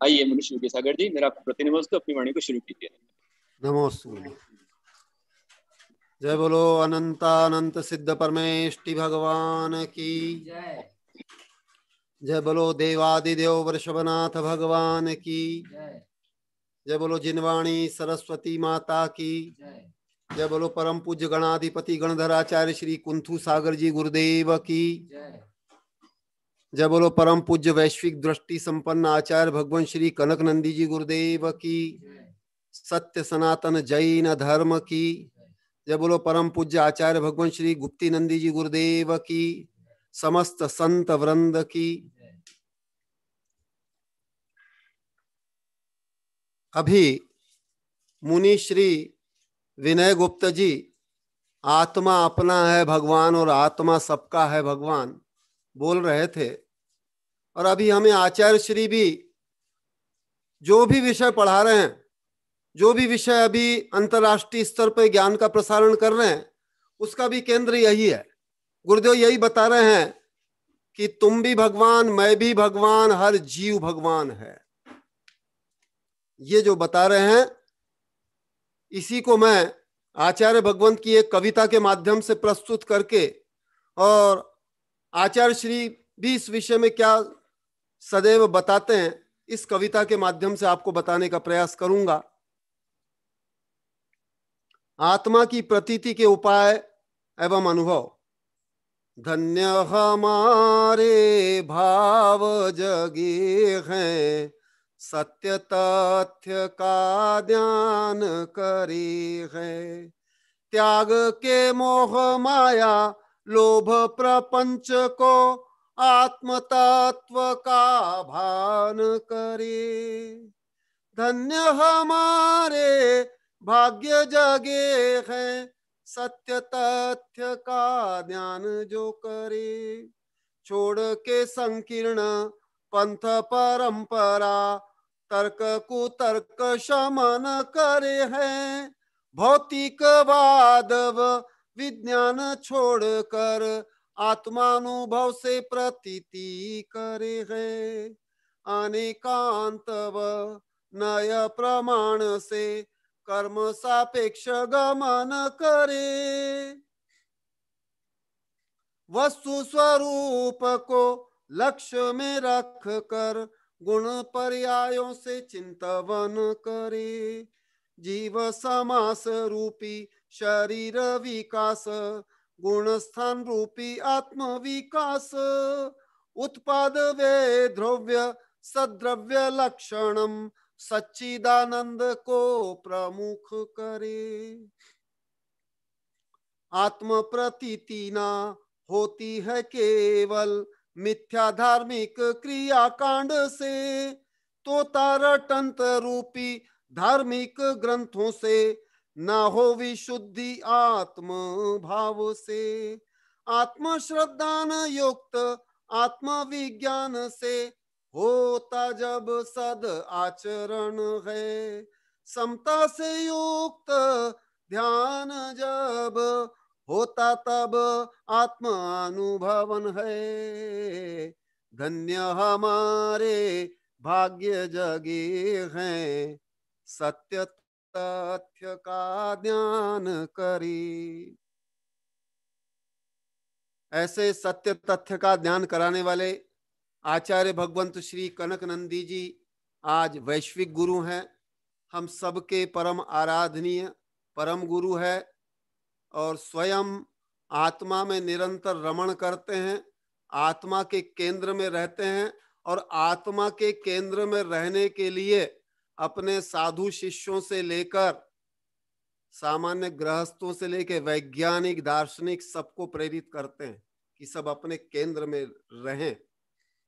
आइए मनुष्य विद्यासागर जी, मेरा प्रति नमस्ते, अपनी वाणी को शुरू कीजिए। नमोस्तु। जय बोलो अनंतानंत सिद्ध परमेष्टि भगवान की जय। जय बोलो देवादिदेव वृषभनाथ भगवान की जय। जय बोलो जिनवाणी सरस्वती माता की जय। जय बोलो परम पूज्य गणाधिपति गणधराचार्य श्री कुंथू सागर जी गुरुदेव की जय। जय बोलो परम पूज्य वैश्विक दृष्टि संपन्न आचार्य भगवान श्री कनक नंदी जी गुरुदेव की जय। सत्य सनातन जैन धर्म की जय बोलो परम पूज्य आचार्य भगवान श्री गुप्ती नंदी जी गुरुदेव की समस्त संत वृंद की। अभी मुनि श्री विनय गुप्त जी आत्मा अपना है भगवान और आत्मा सबका है भगवान बोल रहे थे, और अभी हमें आचार्य श्री भी जो भी विषय पढ़ा रहे हैं, जो भी विषय अभी अंतर्राष्ट्रीय स्तर पर ज्ञान का प्रसारण कर रहे हैं, उसका भी केंद्र यही है। गुरुदेव यही बता रहे हैं कि तुम भी भगवान, मैं भी भगवान, हर जीव भगवान है। ये जो बता रहे हैं, इसी को मैं आचार्य भगवंत की एक कविता के माध्यम से प्रस्तुत करके, और आचार्य श्री भी इस विषय में क्या सदैव बताते हैं, इस कविता के माध्यम से आपको बताने का प्रयास करूंगा। आत्मा की प्रतीति के उपाय एवं अनुभव। धन्य हमारे भाव जगे हैं, सत्य तथ्य का ध्यान करे हैं, त्याग के मोह माया लोभ प्रपंच को आत्म तत्व का भान करे। धन्य हमारे भाग्य जगे हैं, सत्य तथ्य का ध्यान जो करे। छोड़ के संकीर्ण पंथ परंपरा, तर्क कुतर्क शमन करे हैं, भौतिकवाद व विज्ञान छोड़कर आत्मानुभव से प्रतीति करे हैं। अनेकांत व नय प्रमाण से कर्म सापेक्ष गमन करे। वस्तु स्वरूप को लक्ष्य में रख कर गुण पर्यायों से चिंतवन करे। जीव समास रूपी शरीर विकास, गुण स्थान रूपी आत्म विकास, उत्पाद वे द्रव्य सद्रव्य लक्षणम सच्चिदानंद को प्रमुख करे। आत्म प्रतीति ना होती है केवल मिथ्या धार्मिक क्रिया कांड से, तो तारटंत रूपी धार्मिक ग्रंथों से ना हो विशुद्धि आत्म भाव से। आत्म श्रद्धान युक्त आत्म विज्ञान से होता जब सद आचरण है। समता से युक्त ध्यान जब होता तब आत्म अनुभवन है। धन्य हमारे भाग्य जगे हैं, सत्य तथ्य का ध्यान करी। ऐसे सत्य तथ्य का ध्यान कराने वाले आचार्य भगवंत श्री कनक नंदी जी आज वैश्विक गुरु हैं, हम सबके परम आराधनीय परम गुरु है, और स्वयं आत्मा में निरंतर रमण करते हैं, आत्मा के केंद्र में रहते हैं, और आत्मा के केंद्र में रहने के लिए अपने साधु शिष्यों से लेकर सामान्य गृहस्थों से लेकर वैज्ञानिक दार्शनिक सबको प्रेरित करते हैं कि सब अपने केंद्र में रहें।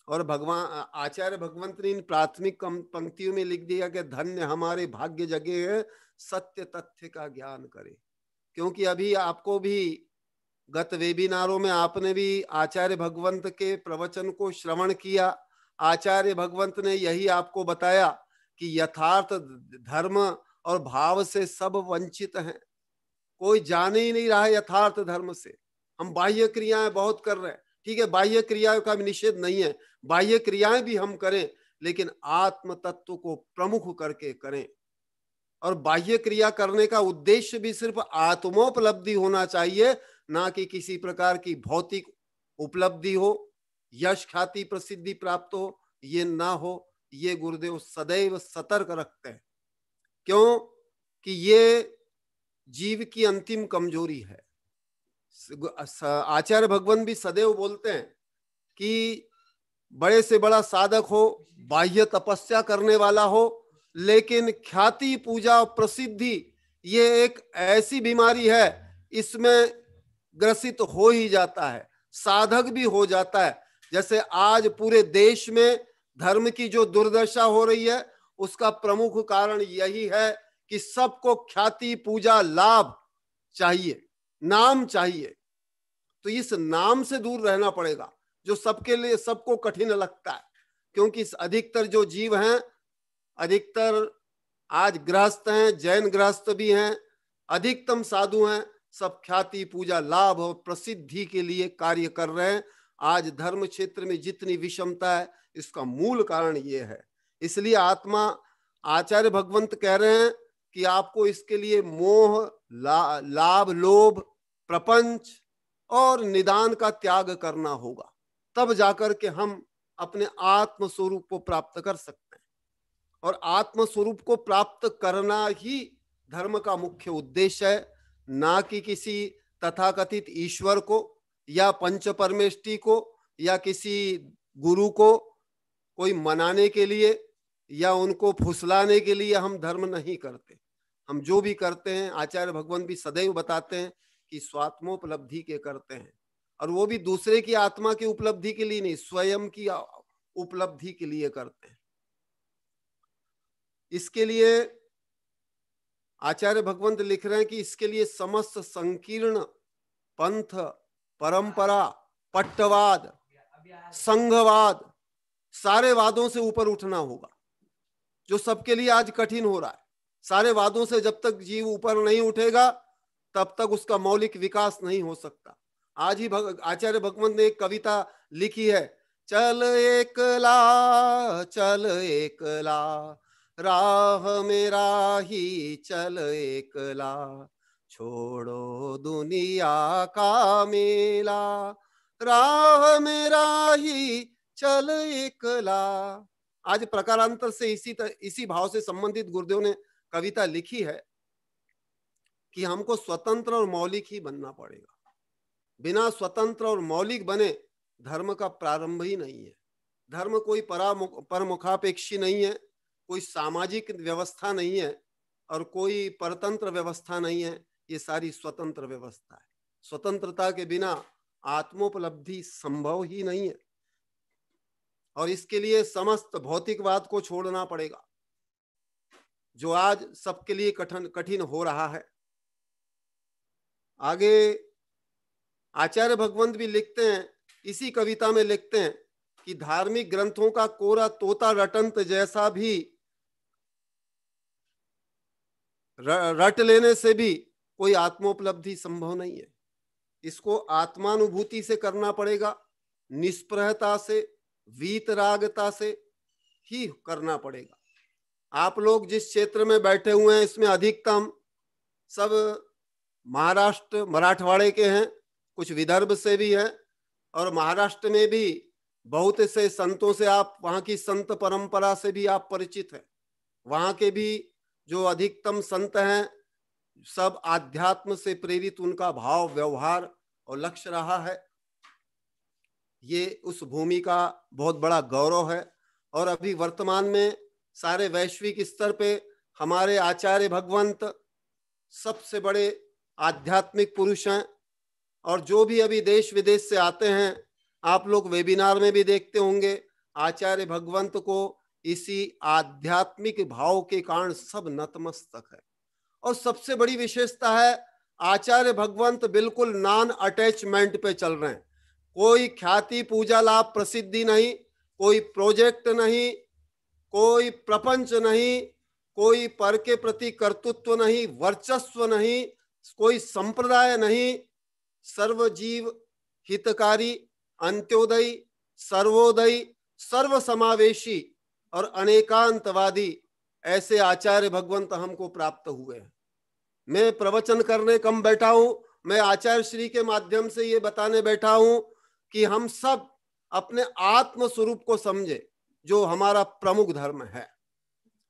और भगवान आचार्य भगवंत ने इन प्राथमिक पंक्तियों में लिख दिया कि धन्य हमारे भाग्य जगे हैं, सत्य तथ्य का ज्ञान करें। क्योंकि अभी आपको भी गत वेबिनारों में आपने भी आचार्य भगवंत के प्रवचन को श्रवण किया। आचार्य भगवंत ने यही आपको बताया कि यथार्थ धर्म और भाव से सब वंचित हैं, कोई जान ही नहीं रहा है यथार्थ धर्म से। हम बाह्य क्रियाएं बहुत कर रहे हैं, ठीक है, बाह्य क्रियाओं का भी निषेध नहीं है, बाह्य क्रियाएं भी हम करें, लेकिन आत्म तत्व को प्रमुख करके करें। और बाह्य क्रिया करने का उद्देश्य भी सिर्फ आत्मोपलब्धि होना चाहिए, ना कि किसी प्रकार की भौतिक उपलब्धि हो, यश ख्याति प्रसिद्धि प्राप्त हो, ये ना हो। ये गुरुदेव सदैव सतर्क रखते हैं। क्यों? कि ये जीव की अंतिम कमजोरी है। आचार्य भगवान भी सदैव बोलते हैं कि बड़े से बड़ा साधक हो, बाह्य तपस्या करने वाला हो, लेकिन ख्याति पूजा प्रसिद्धि ये एक ऐसी बीमारी है, इसमें ग्रसित हो ही जाता है, साधक भी हो जाता है। जैसे आज पूरे देश में धर्म की जो दुर्दशा हो रही है, उसका प्रमुख कारण यही है कि सबको ख्याति पूजा लाभ चाहिए, नाम चाहिए। तो इस नाम से दूर रहना पड़ेगा, जो सबके लिए सबको कठिन लगता है। क्योंकि अधिकतर जो जीव हैं, अधिकतर आज गृहस्थ हैं, जैन गृहस्थ भी हैं, अधिकतम साधु हैं, सब ख्याति पूजा लाभ और प्रसिद्धि के लिए कार्य कर रहे हैं। आज धर्म क्षेत्र में जितनी विषमता है, इसका मूल कारण ये है। इसलिए आचार्य भगवंत कह रहे हैं कि आपको इसके लिए मोह, लाभ, लोभ, प्रपंच और निदान का त्याग करना होगा, तब जाकर के हम अपने आत्म स्वरूप को प्राप्त कर सकते हैं। और आत्म स्वरूप को प्राप्त करना ही धर्म का मुख्य उद्देश्य है, ना कि किसी तथाकथित ईश्वर को या पंच परमेष्टि को या किसी गुरु को कोई मनाने के लिए या उनको फुसलाने के लिए हम धर्म नहीं करते। हम जो भी करते हैं, आचार्य भगवान भी सदैव बताते हैं कि स्वात्मोपलब्धि के करते हैं, और वो भी दूसरे की आत्मा की उपलब्धि के लिए नहीं, स्वयं की उपलब्धि के लिए करते हैं। इसके लिए आचार्य भगवंत लिख रहे हैं कि इसके लिए समस्त संकीर्ण पंथ, परंपरा, पट्टवाद, संघवाद, सारे वादों से ऊपर उठना होगा, जो सबके लिए आज कठिन हो रहा है। सारे वादों से जब तक जीव ऊपर नहीं उठेगा, तब तक उसका मौलिक विकास नहीं हो सकता। आज ही आचार्य भगवंत ने एक कविता लिखी है, चल एकला, चल एकला, राह मेरा ही चल एकला, छोड़ो दुनिया का मेला, राह मेरा ही चल एकला। आज प्रकारांतर से इसी भाव से संबंधित गुरुदेव ने कविता लिखी है कि हमको स्वतंत्र और मौलिक ही बनना पड़ेगा। बिना स्वतंत्र और मौलिक बने धर्म का प्रारंभ ही नहीं है। धर्म कोई परमुखापेक्षी नहीं है, कोई सामाजिक व्यवस्था नहीं है और कोई परतंत्र व्यवस्था नहीं है। ये सारी स्वतंत्र व्यवस्था है। स्वतंत्रता के बिना आत्मोपलब्धि संभव ही नहीं है, और इसके लिए समस्त भौतिकवाद को छोड़ना पड़ेगा, जो आज सबके लिए कठिन हो रहा है। आगे आचार्य भगवंत भी लिखते हैं, इसी कविता में लिखते हैं कि धार्मिक ग्रंथों का कोरा तोता रटंत जैसा भी रट लेने से भी कोई आत्मोपलब्धि संभव नहीं है। इसको आत्मानुभूति से करना पड़ेगा, निष्प्रहता से, वीतरागता से ही करना पड़ेगा। आप लोग जिस क्षेत्र में बैठे हुए हैं, इसमें अधिकतम सब महाराष्ट्र मराठवाड़े के हैं, कुछ विदर्भ से भी हैं, और महाराष्ट्र में भी बहुत से संतों से आप, वहाँ की संत परंपरा से भी आप परिचित हैं। वहाँ के भी जो अधिकतम संत हैं, सब आध्यात्म से प्रेरित उनका भाव, व्यवहार और लक्ष्य रहा है। ये उस भूमि का बहुत बड़ा गौरव है। और अभी वर्तमान में सारे वैश्विक स्तर पे हमारे आचार्य भगवंत सबसे बड़े आध्यात्मिक पुरुष हैं, और जो भी अभी देश विदेश से आते हैं, आप लोग वेबिनार में भी देखते होंगे, आचार्य भगवंत को इसी आध्यात्मिक भाव के कारण सब नतमस्तक है। और सबसे बड़ी विशेषता है, आचार्य भगवंत बिल्कुल नॉन अटैचमेंट पे चल रहे हैं। कोई ख्याति पूजा लाभ प्रसिद्धि नहीं, कोई प्रोजेक्ट नहीं, कोई प्रपंच नहीं, कोई पर के प्रति कर्तृत्व नहीं, वर्चस्व नहीं, कोई संप्रदाय नहीं। सर्वजीव हितकारी, अंत्योदयी, सर्वोदयी, सर्व समावेशी और अनेकांतवादी ऐसे आचार्य भगवंत हमको प्राप्त हुए हैं। मैं प्रवचन करने कम बैठा हूं, मैं आचार्य श्री के माध्यम से ये बताने बैठा हूं कि हम सब अपने आत्म स्वरूप को समझे, जो हमारा प्रमुख धर्म है,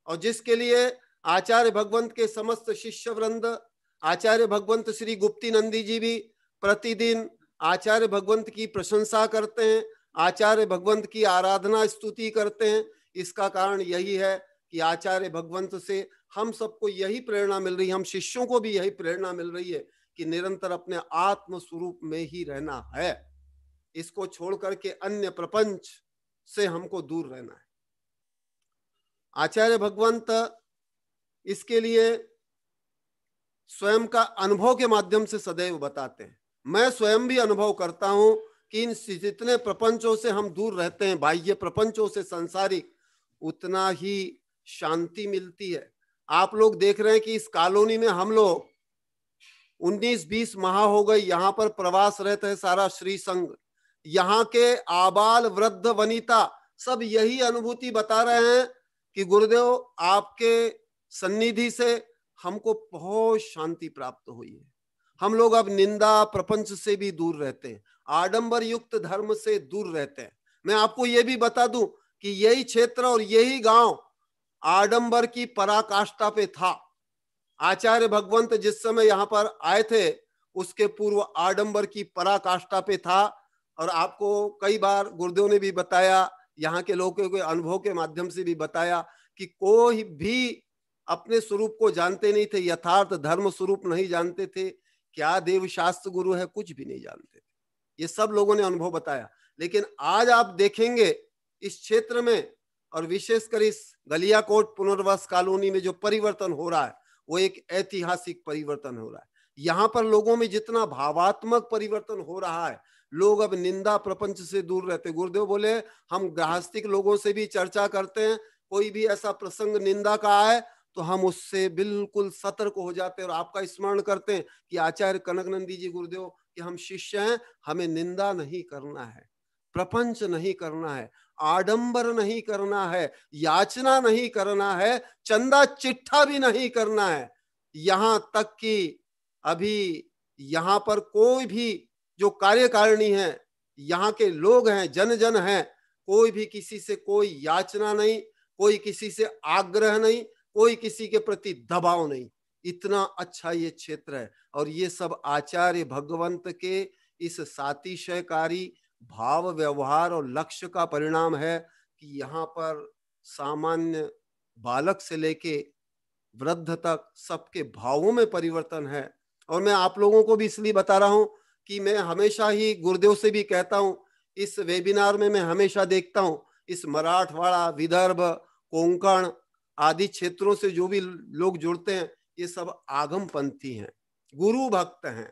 और जिसके लिए आचार्य भगवंत के समस्त शिष्य वृंद, आचार्य भगवंत श्री गुप्ती नंदी जी भी प्रतिदिन आचार्य भगवंत की प्रशंसा करते हैं, आचार्य भगवंत की आराधना स्तुति करते हैं। इसका कारण यही है कि आचार्य भगवंत से हम सबको यही प्रेरणा मिल रही है, हम शिष्यों को भी यही प्रेरणा मिल रही है कि निरंतर अपने आत्म स्वरूप में ही रहना है, इसको छोड़ करके अन्य प्रपंच से हमको दूर रहना है। आचार्य भगवंत इसके लिए स्वयं का अनुभव के माध्यम से सदैव बताते हैं। मैं स्वयं भी अनुभव करता हूं कि इन जितने प्रपंचों से हम दूर रहते हैं, बाह्य प्रपंचों से, सांसारिक, उतना ही शांति मिलती है। आप लोग देख रहे हैं कि इस कॉलोनी में हम लोग 19-20 माह हो गए यहाँ पर प्रवास रहते हैं, सारा श्री संघ, यहाँ के आबाल वृद्ध वनिता सब यही अनुभूति बता रहे हैं कि गुरुदेव आपके सन्निधि से हमको बहुत शांति प्राप्त हुई है। हम लोग अब निंदा प्रपंच से भी दूर रहते हैं, आडंबर युक्त धर्म से दूर रहते हैं। मैं आपको ये भी बता दूं कि यही क्षेत्र और यही गांव आडंबर की पराकाष्ठा पे था। आचार्य भगवंत जिस समय यहाँ पर आए थे उसके पूर्व आडंबर की पराकाष्ठा पे था। और आपको कई बार गुरुदेव ने भी बताया, यहाँ के लोगों के अनुभव के माध्यम से भी बताया कि कोई भी अपने स्वरूप को जानते नहीं थे, यथार्थ धर्म स्वरूप नहीं जानते थे, क्या देव शास्त्र गुरु है कुछ भी नहीं जानते थे। ये सब लोगों ने अनुभव बताया। लेकिन आज आप देखेंगे इस क्षेत्र में, और विशेषकर इस गलियाकोट पुनर्वास कॉलोनी में जो परिवर्तन हो रहा है वो एक ऐतिहासिक परिवर्तन हो रहा है। यहाँ पर लोगों में जितना भावात्मक परिवर्तन हो रहा है, लोग अब निंदा प्रपंच से दूर रहते। गुरुदेव बोले हम गृहस्थिक लोगों से भी चर्चा करते हैं, कोई भी ऐसा प्रसंग निंदा का है तो हम उससे बिल्कुल सतर्क हो जाते हैं और आपका स्मरण करते हैं कि आचार्य कनकनंदी जी गुरुदेव कि हम शिष्य हैं, हमें निंदा नहीं करना है, प्रपंच नहीं करना है, आडंबर नहीं करना है, याचना नहीं करना है, चंदा चिट्ठा भी नहीं करना है। यहां तक कि अभी यहां पर कोई भी जो कार्यकारिणी है, यहाँ के लोग हैं, जन जन हैं, कोई भी किसी से कोई याचना नहीं, कोई किसी से आग्रह नहीं, कोई किसी के प्रति दबाव नहीं। इतना अच्छा ये क्षेत्र है। और ये सब आचार्य भगवंत के इस सातिशयकारी भाव व्यवहार और लक्ष्य का परिणाम है कि यहाँ पर सामान्य बालक से लेके वृद्ध तक सबके भावों में परिवर्तन है। और मैं आप लोगों को भी इसलिए बता रहा हूं कि मैं हमेशा ही गुरुदेव से भी कहता हूं, इस वेबिनार में मैं हमेशा देखता हूं इस मराठवाड़ा, विदर्भ, कोंकण आदि क्षेत्रों से जो भी लोग जुड़ते हैं ये सब आगम पंथी हैं, गुरु भक्त हैं।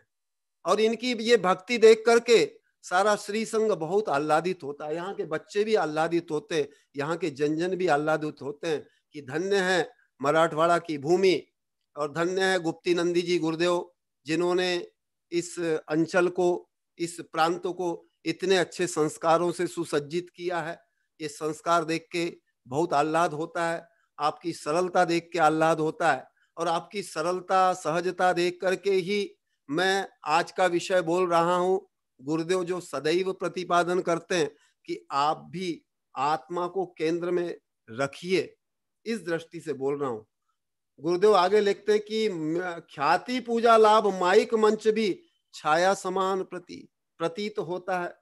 और इनकी ये भक्ति देख करके सारा श्री संघ बहुत आह्लादित होता है, यहाँ के बच्चे भी आह्लादित होते हैं, यहाँ के जन भी आह्लादित होते हैं कि धन्य है मराठवाड़ा की भूमि और धन्य है गुप्ती नंदी जी गुरुदेव, जिन्होंने इस अंचल को, इस प्रांत को इतने अच्छे संस्कारों से सुसज्जित किया है। ये संस्कार देख के बहुत आह्लाद होता है, आपकी सरलता देख के आह्लाद होता है। और आपकी सरलता सहजता देख करके ही मैं आज का विषय बोल रहा हूं। गुरुदेव जो सदैव प्रतिपादन करते हैं कि आप भी आत्मा को केंद्र में रखिए, इस दृष्टि से बोल रहा हूं। गुरुदेव आगे लिखते हैं कि ख्याति पूजा लाभ माइक मंच भी छाया समान प्रतीत होता है,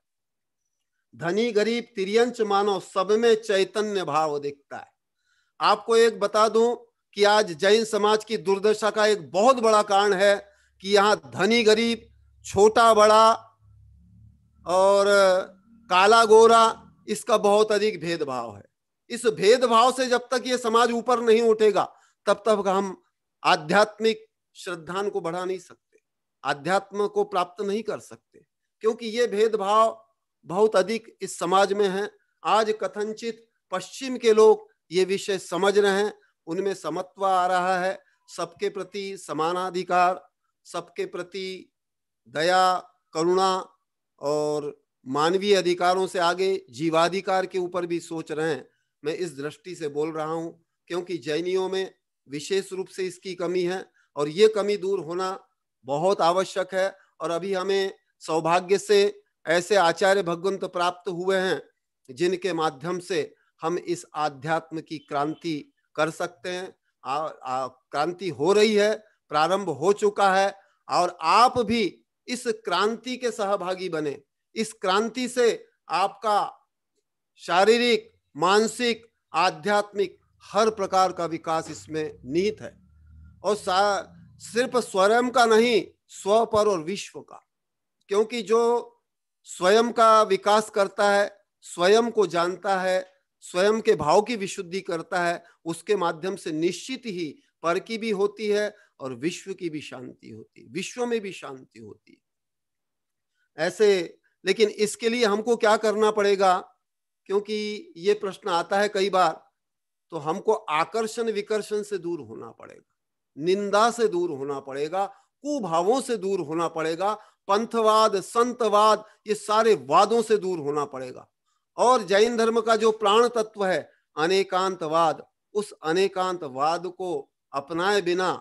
धनी गरीब तिर्यंच मानव सब में चैतन्य भाव दिखता है। आपको एक बता दूं कि आज जैन समाज की दुर्दशा का एक बहुत बड़ा कारण है कि यहाँ धनी गरीब, छोटा बड़ा और काला गोरा, इसका बहुत अधिक भेदभाव है। इस भेदभाव से जब तक ये समाज ऊपर नहीं उठेगा तब तक हम आध्यात्मिक श्रद्धान को बढ़ा नहीं सकते, आध्यात्म को प्राप्त नहीं कर सकते, क्योंकि ये भेदभाव बहुत अधिक इस समाज में है। आज कथनचित पश्चिम के लोग ये विषय समझ रहे हैं, उनमें समत्व आ रहा है, सबके प्रति समानाधिकार, सबके प्रति दया करुणा और मानवीय अधिकारों से आगे जीवाधिकार के ऊपर भी सोच रहे हैं। मैं इस दृष्टि से बोल रहा हूं, क्योंकि जैनियों में विशेष रूप से इसकी कमी है और ये कमी दूर होना बहुत आवश्यक है। और अभी हमें सौभाग्य से ऐसे आचार्य भगवंत प्राप्त हुए हैं जिनके माध्यम से हम इस आध्यात्म की क्रांति कर सकते हैं। क्रांति हो रही है, प्रारंभ हो चुका है, और आप भी इस क्रांति के सहभागी बने। इस क्रांति से आपका शारीरिक, मानसिक, आध्यात्मिक हर प्रकार का विकास इसमें निहित है, और सिर्फ स्वयं का नहीं, स्व पर और विश्व का। क्योंकि जो स्वयं का विकास करता है, स्वयं को जानता है, स्वयं के भाव की विशुद्धि करता है, उसके माध्यम से निश्चित ही पर की भी होती है और विश्व की भी शांति होती है, विश्व में भी शांति होती है ऐसे। लेकिन इसके लिए हमको क्या करना पड़ेगा, क्योंकि ये प्रश्न आता है कई बार, तो हमको आकर्षण विकर्षण से दूर होना पड़ेगा, निंदा से दूर होना पड़ेगा, कुभावों से दूर होना पड़ेगा, पंथवाद, संतवाद, ये सारे वादों से दूर होना पड़ेगा। और जैन धर्म का जो प्राण तत्व है अनेकांतवाद, उस अनेकांतवाद को अपनाए बिना,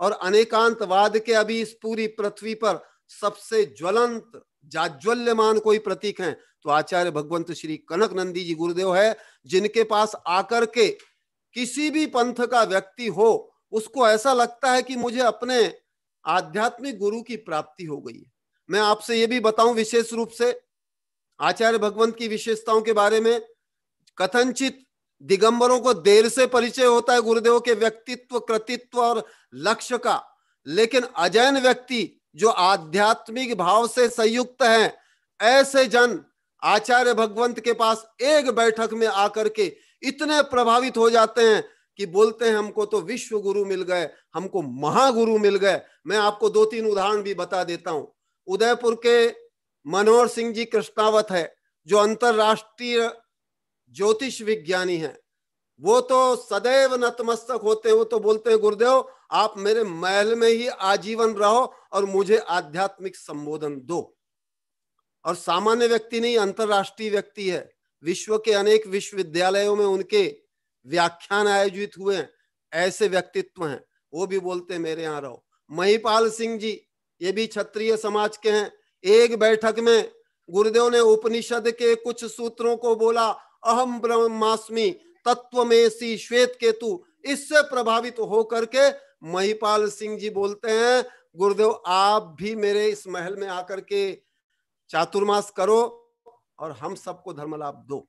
और अनेकांतवाद के अभी इस पूरी पृथ्वी पर सबसे ज्वलंत जाज्वल्यमान कोई प्रतीक हैं तो आचार्य भगवंत श्री कनक नंदी जी गुरुदेव है, जिनके पास आकर के किसी भी पंथ का व्यक्ति हो उसको ऐसा लगता है कि मुझे अपने आध्यात्मिक गुरु की प्राप्ति हो गई है। मैं आपसे ये भी बताऊं विशेष रूप से आचार्य भगवंत की विशेषताओं के बारे में, कथनचित दिगंबरों को देर से परिचय होता है गुरुदेव के व्यक्तित्व, कृतित्व और लक्ष्य का, लेकिन अजैन व्यक्ति जो आध्यात्मिक भाव से संयुक्त हैं, ऐसे जन आचार्य भगवंत के पास एक बैठक में आकर के इतने प्रभावित हो जाते हैं कि बोलते हैं हमको तो विश्व गुरु मिल गए, हमको महागुरु मिल गए। मैं आपको 2-3 उदाहरण भी बता देता हूं। उदयपुर के मनोहर सिंह जी कृष्णावत है, जो अंतरराष्ट्रीय ज्योतिष विज्ञानी हैं, वो तो सदैव नतमस्तक होते हैं। वो तो बोलते हैं गुरुदेव आप मेरे महल में ही आजीवन रहो और मुझे आध्यात्मिक संबोधन दो। और सामान्य व्यक्ति नहीं, अंतरराष्ट्रीय व्यक्ति है, विश्व के अनेक विश्वविद्यालयों में उनके व्याख्यान आयोजित हुए हैं, ऐसे व्यक्तित्व हैं, वो भी बोलते हैं मेरे यहाँ रहो। महिपाल सिंह जी, ये भी क्षत्रिय समाज के हैं, एक बैठक में गुरुदेव ने उपनिषद के कुछ सूत्रों को बोला, अहम ब्रह्मास्मि तत्वमेसी श्वेत केतु, इससे प्रभावित होकर के महिपाल सिंह जी बोलते हैं गुरुदेव आप भी मेरे इस महल में आकर के चातुर्मास करो और हम सबको धर्म लाभ दो।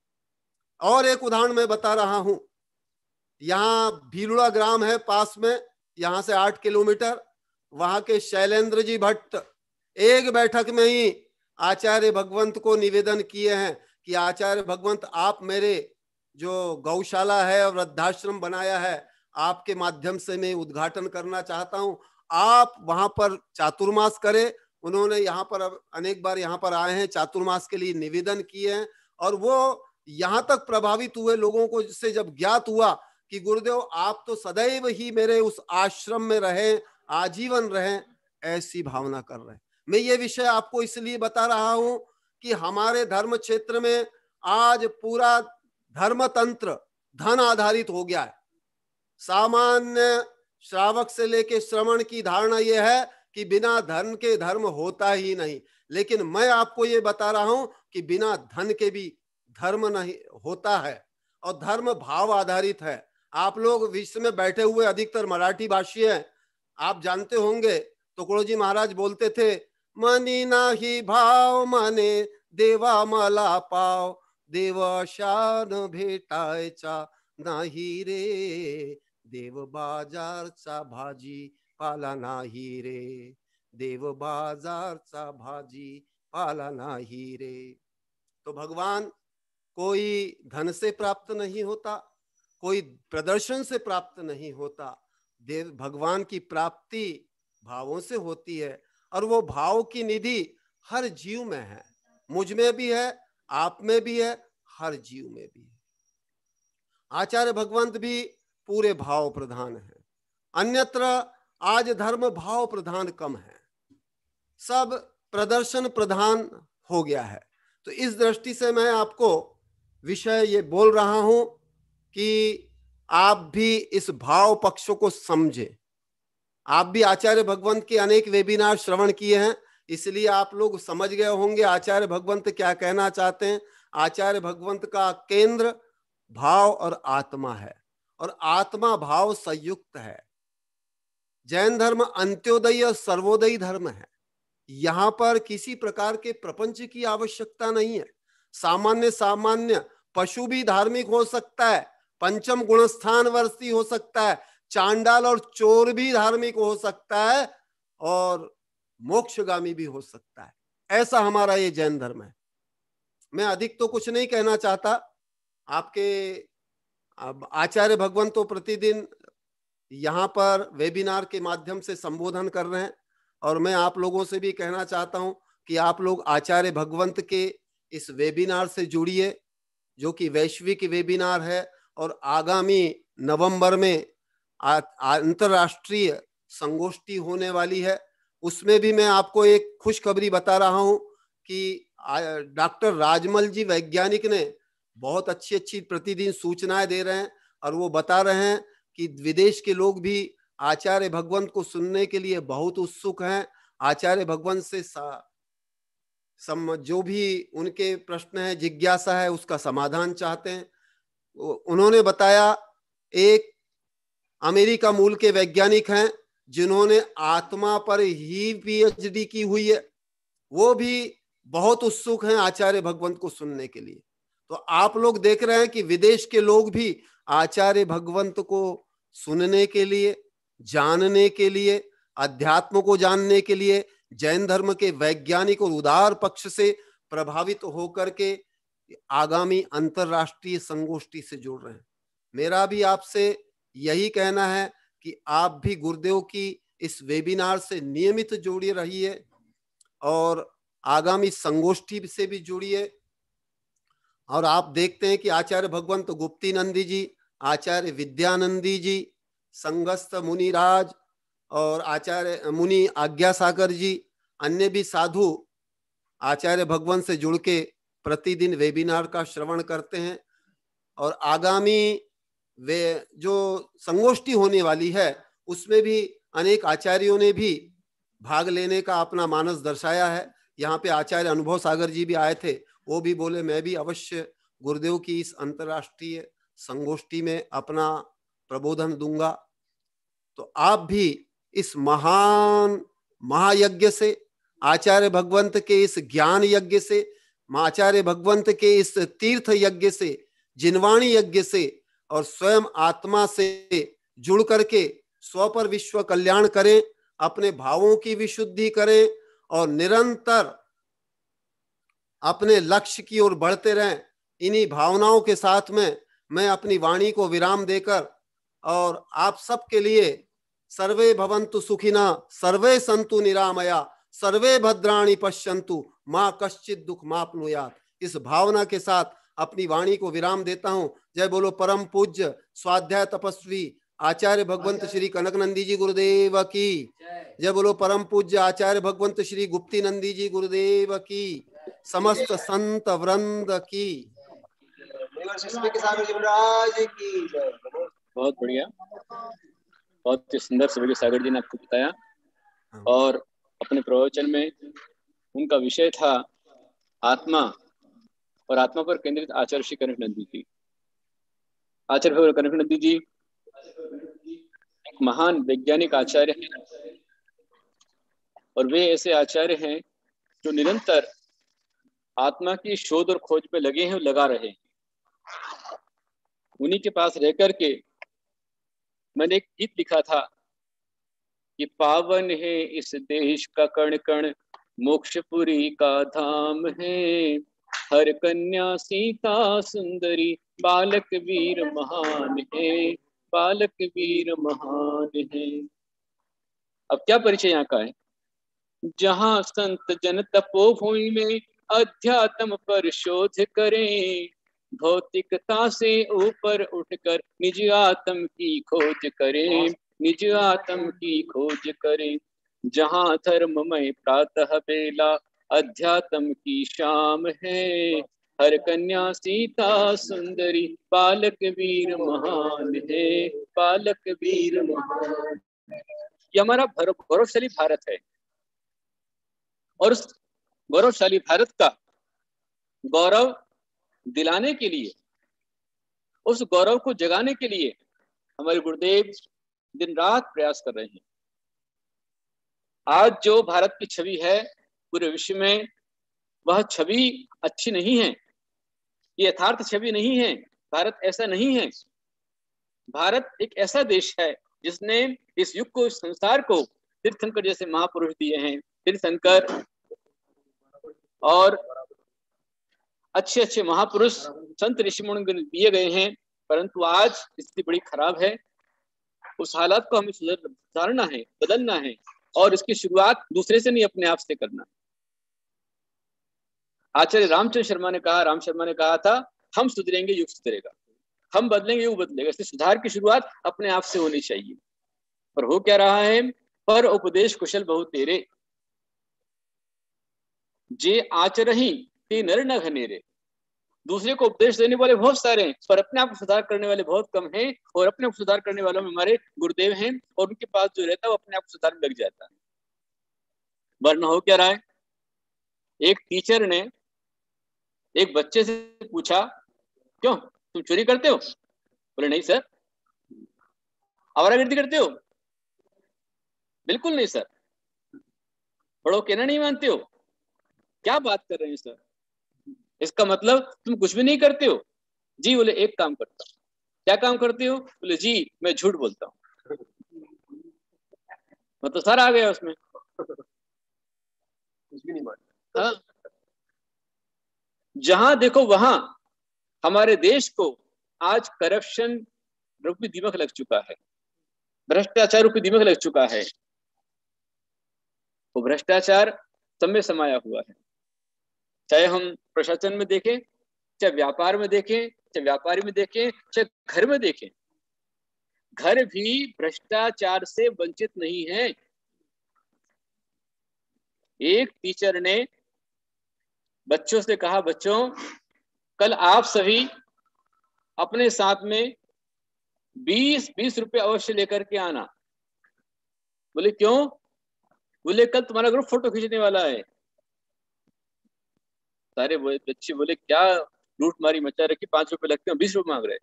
और एक उदाहरण मैं बता रहा हूं, यहाँ भीलुड़ा ग्राम है पास में, यहां से 8 किलोमीटर, वहां के शैलेंद्र जी भट्ट एक बैठक में ही आचार्य भगवंत को निवेदन किए हैं कि आचार्य भगवंत आप मेरे जो गौशाला है और वृद्धाश्रम बनाया है, आपके माध्यम से मैं उद्घाटन करना चाहता हूं, आप वहां पर चातुर्मास करें। उन्होंने यहाँ पर अनेक बार यहाँ पर आए हैं, चातुर्मास के लिए निवेदन किए हैं, और वो यहाँ तक प्रभावित हुए लोगों को, जिससे जब ज्ञात हुआ कि गुरुदेव आप तो सदैव ही मेरे उस आश्रम में रहे, आजीवन रहे, ऐसी भावना कर रहे हैं। मैं ये विषय आपको इसलिए बता रहा हूं कि हमारे धर्म क्षेत्र में आज पूरा धर्म तंत्र धन आधारित हो गया है। सामान्य श्रावक से लेके श्रवण की धारणा यह है कि बिना धन के धर्म होता ही नहीं, लेकिन मैं आपको ये बता रहा हूं कि बिना धन के भी धर्म नहीं होता है, और धर्म भाव आधारित है। आप लोग विश्व में बैठे हुए अधिकतर मराठी भाषी हैं, आप जानते होंगे तुकडोजी महाराज बोलते थे, मनी नाही भाव माने देवा मला पाव, देव शान भेटायचा नाही रे, देव बाजारचा भाजी पाला नाही रे, देव बाजारचा भाजी पाला नाही रे। तो भगवान कोई धन से प्राप्त नहीं होता, कोई प्रदर्शन से प्राप्त नहीं होता, देव भगवान की प्राप्ति भावों से होती है, और वो भाव की निधि हर जीव में है, मुझ में भी है, आप में भी है, हर जीव में भी है। आचार्य भगवंत भी पूरे भाव प्रधान है, अन्यत्र आज धर्म भाव प्रधान कम है, सब प्रदर्शन प्रधान हो गया है। तो इस दृष्टि से मैं आपको विषय ये बोल रहा हूं कि आप भी इस भाव पक्षों को समझें। आप भी आचार्य भगवंत के अनेक वेबिनार श्रवण किए हैं, इसलिए आप लोग समझ गए होंगे आचार्य भगवंत क्या कहना चाहते हैं। आचार्य भगवंत का केंद्र भाव और आत्मा है, और आत्मा भाव संयुक्त है। जैन धर्म अंत्योदय और सर्वोदय धर्म है। यहां पर किसी प्रकार के प्रपंच की आवश्यकता नहीं है। सामान्य सामान्य पशु भी धार्मिक हो सकता है, पंचम गुणस्थान वर्षी हो सकता है, चांडाल और चोर भी धार्मिक हो सकता है, और मोक्षगामी भी हो सकता है। ऐसा हमारा ये जैन धर्म है। मैं अधिक तो कुछ नहीं कहना चाहता। आपके अब आचार्य भगवंत तो प्रतिदिन यहाँ पर वेबिनार के माध्यम से संबोधन कर रहे हैं, और मैं आप लोगों से भी कहना चाहता हूं कि आप लोग आचार्य भगवंत के इस वेबिनार से जुड़िए, जो कि वैश्विक वेबिनार है, और आगामी नवंबर में अंतरराष्ट्रीय संगोष्ठी होने वाली है। उसमें भी मैं आपको एक खुशखबरी बता रहा हूं कि डॉक्टर राजमल जी वैज्ञानिक ने बहुत अच्छी अच्छी प्रतिदिन सूचनाएं दे रहे हैं, और वो बता रहे हैं कि विदेश के लोग भी आचार्य भगवंत को सुनने के लिए बहुत उत्सुक हैं। आचार्य भगवंत से जो भी उनके प्रश्न है, जिज्ञासा है, उसका समाधान चाहते हैं। उन्होंने बताया, एक अमेरिका मूल के वैज्ञानिक हैं जिन्होंने आत्मा पर ही पीएचडी की हुई है, वो भी बहुत उत्सुक हैं आचार्य भगवंत को सुनने के लिए। तो आप लोग देख रहे हैं कि विदेश के लोग भी आचार्य भगवंत को सुनने के लिए, जानने के लिए, अध्यात्म को जानने के लिए जैन धर्म के वैज्ञानिक और उदार पक्ष से प्रभावित होकर के आगामी अंतरराष्ट्रीय संगोष्ठी से जुड़ रहे हैं। मेरा भी आपसे यही कहना है कि आप भी गुरुदेव की इस वेबिनार से नियमित जुड़े रहिए, और आगामी संगोष्ठी से भी जुड़िए। और आप देखते हैं कि आचार्य भगवंत गुप्ती नंदी जी, आचार्य विद्यानंदी जी, संगस्थ मुनिराज और आचार्य मुनि आज्ञा सागर जी, अन्य भी साधु आचार्य भगवंत से जुड़ के प्रतिदिन वेबिनार का श्रवण करते हैं। और आगामी वे जो संगोष्ठी होने वाली है उसमें भी अनेक आचार्यों ने भी भाग लेने का अपना मानस दर्शाया है। यहाँ पे आचार्य अनुभव सागर जी भी आए थे, वो भी बोले मैं भी अवश्य गुरुदेव की इस अंतर्राष्ट्रीय संगोष्ठी में अपना प्रबोधन दूंगा। तो आप भी इस महान महायज्ञ से, आचार्य भगवंत के इस ज्ञान यज्ञ से, आचार्य भगवंत के इस तीर्थ यज्ञ से, जिनवाणी यज्ञ से और स्वयं आत्मा से जुड़ करके स्व पर विश्व कल्याण करें, अपने भावों की विशुद्धि करें और निरंतर अपने लक्ष्य की ओर बढ़ते रहें। इन्हीं भावनाओं के साथ में मैं अपनी वाणी को विराम देकर और आप सबके लिए सर्वे भवन्तु सुखिना, सर्वे सन्तु निरामया, सर्वे भद्राणि पश्यन्तु, मां कश्चित दुख माप्नुयात्, इस भावना के साथ अपनी वाणी को विराम देता हूं। जय बोलो परम पूज्य स्वाध्याय तपस्वी आचार्य भगवंत श्री कनक नंदी जी गुरुदेव की जय। बोलो परम पूज्य आचार्य भगवंत श्री गुप्ती नंदी जी गुरुदेव की, समस्त संत वृंद की। बहुत बढ़िया, बहुत ही सुंदर सभी सागर जी ने आपको बताया। और अपने प्रवचन में उनका विषय था आत्मा, और आत्मा पर केंद्रित आचार्य श्री कनक नंदी जी। आचार्य कनक नंदी जी एक महान वैज्ञानिक आचार्य हैं, और वे ऐसे आचार्य हैं जो निरंतर आत्मा की शोध और खोज पे लगे हैं और लगा रहे हैं। उन्हीं के पास रह करके मैंने एक गीत लिखा था कि पावन है इस देश का कण कण, मोक्षपुरी का धाम है, हर कन्या सीता सुंदरी, बालक वीर महान है, बालक वीर महान है। अब क्या परिचय यहाँ का है? जहाँ संत जन तपोभूमि में अध्यात्म पर शोध करें, भौतिकता से ऊपर उठकर निज आत्म की खोज करें, निज आत्म की खोज करें। जहाँ धर्ममय प्रातः बेला अध्यात्म की शाम है, हर कन्या सीता सुंदरी, बालक वीर महान है, बालक वीर महान। ये हमारा गौरवशाली भारत है, और उस गौरवशाली भारत का गौरव दिलाने के लिए, उस गौरव को जगाने के लिए हमारे गुरुदेव दिन रात प्रयास कर रहे हैं। आज जो भारत की छवि है पूरे विश्व में, वह छवि अच्छी नहीं है, ये यथार्थ छवि नहीं है। भारत ऐसा नहीं है। भारत एक ऐसा देश है जिसने इस युग को, इस संसार को तीर्थंकर जैसे महापुरुष दिए हैं। तीर्थंकर और अच्छे अच्छे महापुरुष संत ऋषि मुनि दिए गए हैं, परंतु आज स्थिति बड़ी खराब है। उस हालात को हमें सुधारना है, बदलना है, और इसकी शुरुआत दूसरे से नहीं, अपने आप से करना है। आचार्य रामचंद्र शर्मा ने कहा, राम शर्मा ने कहा था, हम सुधरेंगे युग सुधरेगा, हम बदलेंगे युग बदलेगा। इसलिए सुधार की शुरुआत अपने आप से होनी चाहिए। पर हो क्या रहा है, पर उपदेश कुशल बहु तेरे, जे आचरही ते नर न घनेरे। दूसरे को उपदेश देने वाले बहुत सारे हैं, पर अपने आप को सुधार करने वाले बहुत कम हैं। और अपने आप को सुधार करने वालों में हमारे गुरुदेव हैं, और उनके पास जो रहता है वो अपने आप को सुधार लग जाता है। वरना हो क्या रहा है, एक टीचर ने एक बच्चे से पूछा, क्यों तुम चोरी करते हो? बोले नहीं सर। आवारागर्दी करते हो? बिल्कुल नहीं सर। पढ़ो कहना नहीं मानते हो? क्या बात कर रहे हैं सर, इसका मतलब तुम कुछ भी नहीं करते हो? जी। बोले एक काम करता हूँ। क्या काम करते हो? बोले जी मैं झूठ बोलता हूँ। मतलब सर आ गया उसमें, कुछ भी नहीं मानता। हाँ। जहां देखो वहां हमारे देश को आज करप्शन रूपी दीमक लग चुका है, भ्रष्टाचार रूपी दीमक लग चुका है। वो भ्रष्टाचार सब में समाया हुआ है, चाहे हम प्रशासन में देखें, चाहे व्यापार में देखें, चाहे व्यापारी में देखें, चाहे घर में देखें। घर भी भ्रष्टाचार से वंचित नहीं है। एक टीचर ने बच्चों से कहा, बच्चों कल आप सभी अपने साथ में 20 रुपए अवश्य लेकर के आना। बोले क्यों? बोले कल तुम्हारा ग्रुप फोटो खींचने वाला है। सारे बच्चे बोले क्या लूट मारी मचा रखी, 5 रुपए लगते हैं, 20 रुपए मांग रहे।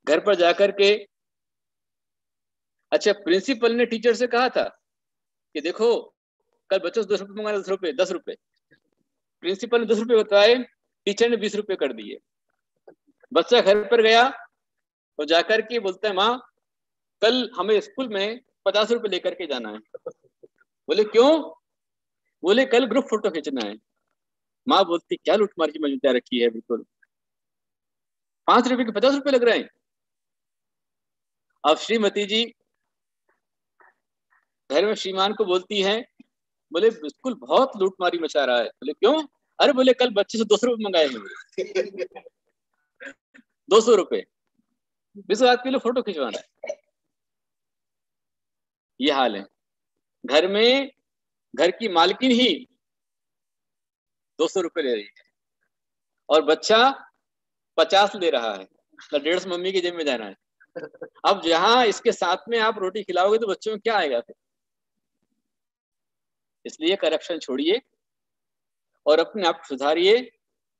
घर पर जाकर के, अच्छा प्रिंसिपल ने टीचर से कहा था कि देखो कल बच्चों से 10 रुपए मंगाना, 10 रुपए। प्रिंसिपल ने 10 रुपए बताए, टीचर ने 20 रुपए कर दिए। बच्चा घर पर गया और जाकर के बोलता है, माँ कल हमें स्कूल में 50 रुपए लेकर के जाना है। बोले क्यों? बोले कल ग्रुप फोटो खींचना है। माँ बोलती क्या लूटमार की मौजूदा रखी है, बिल्कुल 5 रुपए के 50 रुपए लग रहे हैं। अब श्रीमती जी घर में श्रीमान को बोलती है, बोले बिल्कुल बहुत लूटमारी मचा रहा है। बोले क्यों? अरे बोले कल बच्चे से 200 रुपए मंगाए हैं। 200 रुपए 20 आदमी के लिए फोटो खिंचवाना है। ये हाल है। घर में घर की मालकिन ही 200 रुपए ले रही है और बच्चा 50 ले रहा है, तो 150 मम्मी की जेब में जाना है। अब जहां इसके साथ में आप रोटी खिलाओगे तो बच्चों में क्या आएगा फिर? इसलिए करप्शन छोड़िए और अपने आप सुधारिए।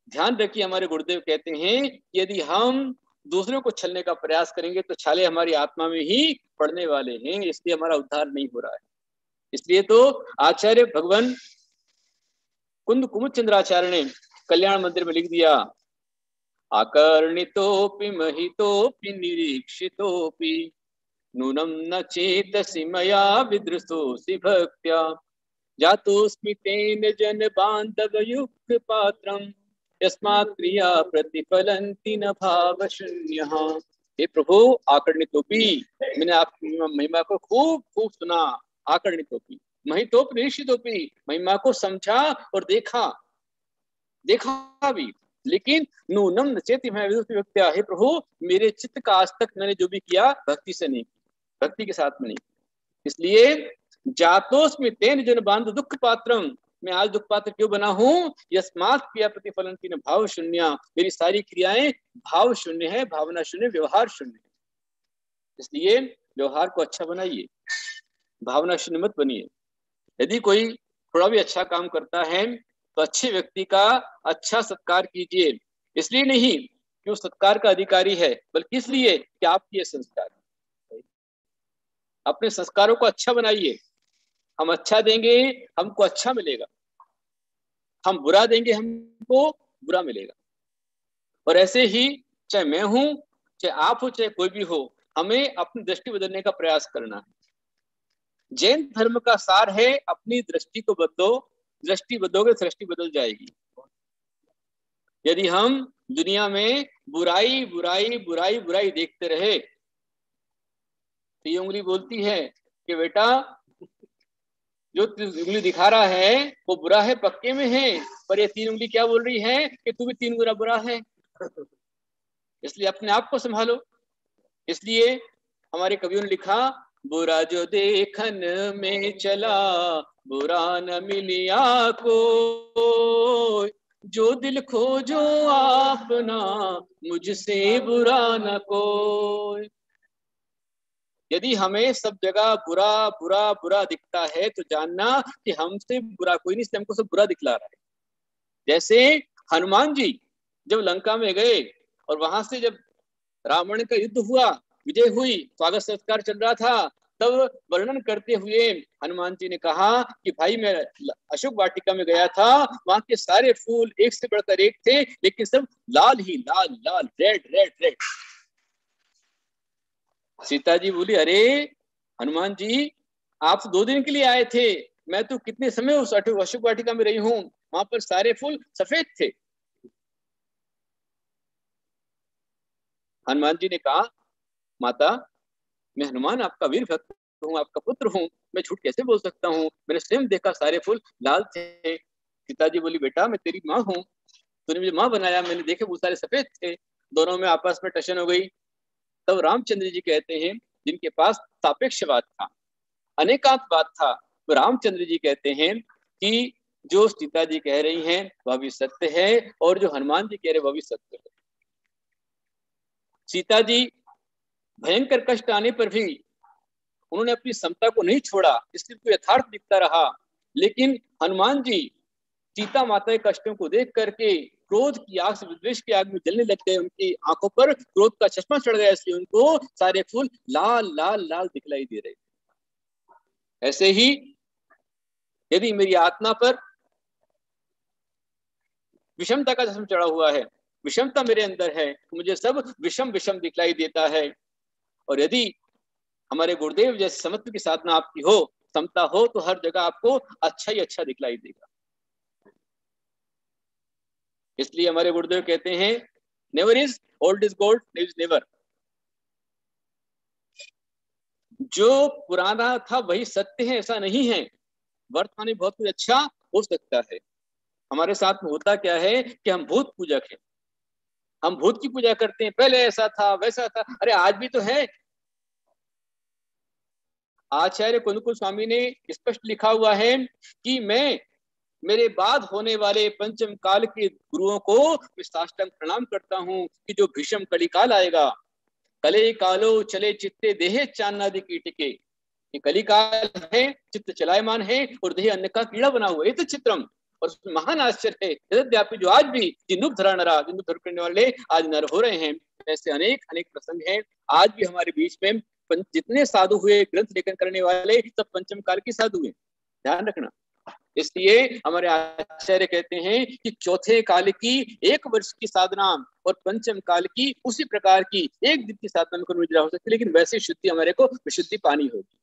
ध्यान रखिए, हमारे गुरुदेव कहते हैं यदि हम दूसरों को छलने का प्रयास करेंगे तो छाले हमारी आत्मा में ही पड़ने वाले हैं, इसलिए हमारा उद्धार नहीं हो रहा है। इसलिए तो आचार्य भगवान कुंद कुमुद चंद्राचार्य ने कल्याण मंदिर में लिख दिया, आकर्णितोपि महितोपि निरीक्षितोपि नूनम न चेतसि मया विदृशोऽसि भक्त्या जातोऽस्मि तेन जन बांधव युक्त पात्रम यस्मात् क्रिया प्रतिफलन्ति न भाव शून्यः। हे प्रभु आकर्णितोपि, मैंने आपकी महिमा को खूब खूब सुना। आकर्णितोपि महितोपि निरीक्षितोपि, महिमा को समझा और देखा भी, लेकिन नूनम न चेति मैं व्यक्त्या, हे प्रभु मेरे चित्त का आज तक मैंने जो भी किया भक्ति से नहीं, भक्ति के साथ में नहीं। इसलिए जातोस्मि तेन जन बांध दुख पात्रम, मैं आज दुख पात्र क्यों बना हूं? यस्मात् क्रिया प्रतिफलन तीन भाव शून्य, मेरी सारी क्रियाएं भाव शून्य है, भावना शून्य, व्यवहार शून्य है। इसलिए व्यवहार को अच्छा बनाइए, भावना शून्य मत बनिए। यदि कोई थोड़ा भी अच्छा काम करता है तो अच्छे व्यक्ति का अच्छा सत्कार कीजिए, इसलिए नहीं कि वो सत्कार का अधिकारी है, बल्कि इसलिए कि आपके संस्कार। अपने संस्कारों को अच्छा बनाइए। हम अच्छा देंगे हमको अच्छा मिलेगा, हम बुरा देंगे हमको बुरा मिलेगा। और ऐसे ही चाहे मैं हूं, चाहे आप हो, चाहे कोई भी हो, हमें अपनी दृष्टि बदलने का प्रयास करना है। जैन धर्म का सार है अपनी दृष्टि को बदलो, दृष्टि बदलोगे सृष्टि बदल जाएगी। यदि हम दुनिया में बुराई बुराई बुराई बुराई देखते रहे तो ये उंगली बोलती है कि बेटा जो उंगली दिखा रहा है वो बुरा है, पक्के में है, पर ये तीन उंगली क्या बोल रही है कि तू भी तीन गुना बुरा है। इसलिए अपने आप को संभालो। इसलिए हमारे कवियों ने लिखा, बुरा जो देखन में चला बुरा न मिलिया को, जो दिल खोजो आपना मुझसे बुरा न कोई। यदि हमें सब जगह बुरा बुरा बुरा दिखता है तो जानना कि हमसे बुरा कोई नहीं, हमको सब बुरा दिखला रहा है। जैसे हनुमान जी जब लंका में गए और वहां से जब रावण का युद्ध हुआ, विजय हुई, स्वागत सत्कार चल रहा था, तब वर्णन करते हुए हनुमान जी ने कहा कि भाई मैं अशोक वाटिका में गया था, वहां के सारे फूल एक से बढ़कर एक थे, लेकिन सब लाल ही लाल, लाल, red red red. Sita ji बोली, अरे हनुमान जी आप तो 2 दिन के लिए आए थे, मैं तो कितने समय उस अशोक वाटिका में रही हूँ, वहां पर सारे फूल सफेद थे। हनुमान जी ने कहा, माता मैं हनुमान आपका वीर भक्त हूँ, आपका पुत्र हूँ, मैं झूठ कैसे बोल सकता हूँ, मैंने स्वयं देखा सारे फूल लाल थे। सीता जी बोली, बेटा मैं तेरी माँ हूँ, तूने मुझे माँ बनाया, मैंने देखे वो सारे सफेद थे। दोनों में आपस में टशन हो गई। तब रामचंद्र जी कहते हैं, जिनके पास सापेक्षवाद था, अनेकांतवाद था, तो रामचंद्र जी कहते हैं कि जो सीता जी कह रही हैं वह भी सत्य है और जो हनुमान जी कह रहे वह भी सत्य है। सीता जी भयंकर कष्ट आने पर भी उन्होंने अपनी समता को नहीं छोड़ा, इसलिए तो यथार्थ दिखता रहा। लेकिन हनुमान जी सीता माता के कष्टों को देख करके क्रोध की आग से विद्वेष की आग में जलने लग गए, उनकी आंखों पर क्रोध का चश्मा चढ़ गया, इसलिए उनको सारे फूल लाल लाल लाल दिखलाई दे रहे। ऐसे ही यदि मेरी आत्मा पर विषमता का चश्मा चढ़ा हुआ है, विषमता मेरे अंदर है, तो मुझे सब विषम विषम दिखलाई देता है। और यदि हमारे गुरुदेव जैसे समत्व की साधना आपकी हो, समता हो, तो हर जगह आपको अच्छा ही अच्छा दिखलाई देगा। इसलिए हमारे गुरुदेव कहते हैं, never is old is gold, never is never. जो पुराना था वही सत्य है ऐसा नहीं है, वर्तमान में बहुत कुछ अच्छा हो सकता है। हमारे साथ में होता क्या है कि हम भूत पूजक हैं, हम भूत की पूजा करते हैं, पहले ऐसा था वैसा था, अरे आज भी तो है। आचार्य कुंदकुल स्वामी ने स्पष्ट लिखा हुआ है कि मैं मेरे बाद होने वाले पंचम काल के गुरुओं को साष्टांग प्रणाम करता हूं कि जो भीषम कलिकाल आएगा, कले कालो चले चित्ते देहे चान्नादि कीटिके, ये कलिकाल है, चित्त चलायमान है और देह अन्न का कीड़ा बना हुआ है, तो चित्रम। और महान आश्चर्य है जगद्व्यापी जो आज भी जिन्दुक धरा नरा, जिन्दुक धर करने वाले आज नर हो रहे हैं। ऐसे अनेक अनेक प्रसंग हैं आज भी हमारे बीच में। जितने साधु हुए ग्रंथ लेखन करने वाले सब पंचम काल के साधु हैं, ध्यान रखना। इसलिए हमारे आचार्य कहते हैं कि चौथे काल की 1 वर्ष की साधना और पंचम काल की उसी प्रकार की 1 दिन की साधना में कोई हो सकती है, लेकिन वैसे शुद्धि हमारे को विशुद्धि पानी होगी,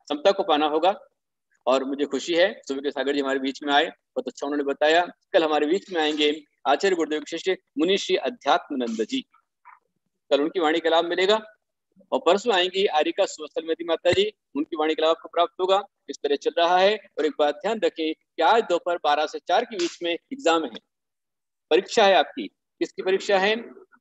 समता को पाना होगा। और मुझे खुशी है सुबह के सागर जी हमारे बीच में आए, बहुत अच्छा उन्होंने बताया। कल हमारे बीच में आएंगे आचार्य गुरुदेव के शिष्य मुनि श्री अध्यात्मानंद जी, कल उनकी वाणी का लाभ मिलेगा। और परसों आएंगी आरिका सुवस्तलमती माता जी, उनकी वाणी का लाभ आपको प्राप्त होगा। इस तरह चल रहा है। और एक बात ध्यान रखें कि आज दोपहर 12 से 4 के बीच में एग्जाम है, परीक्षा है आपकी। किसकी परीक्षा है?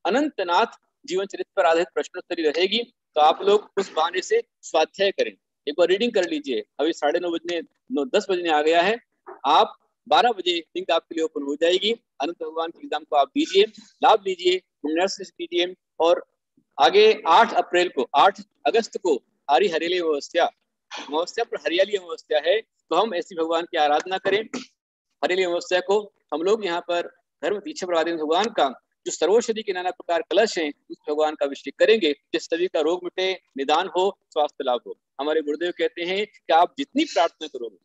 अनंतनाथ जीवन चरित्र पर आधारित प्रश्नोत्तरी रहेगी, तो आप लोग उस बहाने से स्वाध्याय करें, एक बार रीडिंग कर लीजिए। अभी 9:30 बजने 10 बजने आ गया है, आप 12 बजे लिंक आपके लिए ओपन हो जाएगी। अनंत भगवान के एग्जाम को आप दीजिए, लाभ लीजिए, कीजिए। और आगे 8 अगस्त को आरी हरियाली अमावस्या पर हरियाली अमावस्या है, तो हम ऐसी भगवान की आराधना करें। हरियाली अमावस्या को हम लोग यहाँ पर धर्म दीक्षा प्रवादी भगवान का जो सर्वौषधि के नाना प्रकार कलश हैं, उस भगवान का अभिषेक करेंगे, जिस सभी का रोग मिटे, निदान हो, स्वास्थ्य लाभ हो। हमारे गुरुदेव कहते हैं कि आप जितनी प्रार्थना करोगे